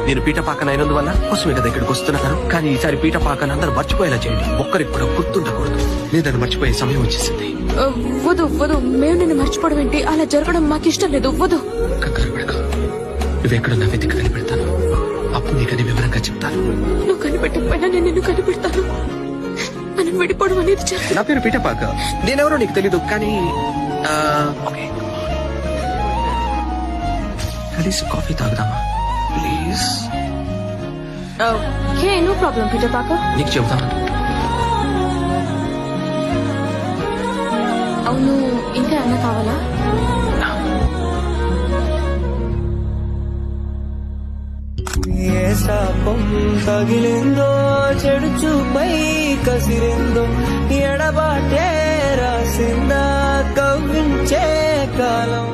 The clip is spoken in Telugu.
నేను పీట పాకన అయినందువల్ల కోసమే కదా ఇక్కడికి వస్తున్నాను. కానీ ఈసారి పీట పాకన అందరూ మర్చిపోయేలా చేయండి. ఒక్కరికి కూడా గుర్తుండకూడదు. నేను నన్ను మర్చిపోయే సమయం వచ్చేసింది. వద్దు వద్దు, మేము నిన్ను మర్చిపోవడం ఏంటి? అలా జరగడం మాకు ఇష్టం లేదు. వద్దు. కంగారు పడకు. నువ్వెక్కడున్నా వెతికి కనిపెడతాను. అప్పుడు నీకని వివరంగా చెప్తాను. నువ్వు కనిపెట్టకపోయినా నేను నిన్ను కనిపెడతాను. మనం విడిపోవడం అనేది నా పేరు పీట పాక. నేనెవరో నీకు తెలీదు. కానీ కలిసి కాఫీ తాగుదామా please? Okay, no problem Peter పాక. నీకు చెబుతాను. అవును, ఇంకా అన్న కావాలా? ఏ శాపం తగిలిందో, చెడు చూపై కసిరిందో, ఎడబాటే రాసిందా కవ్వించే కాలం.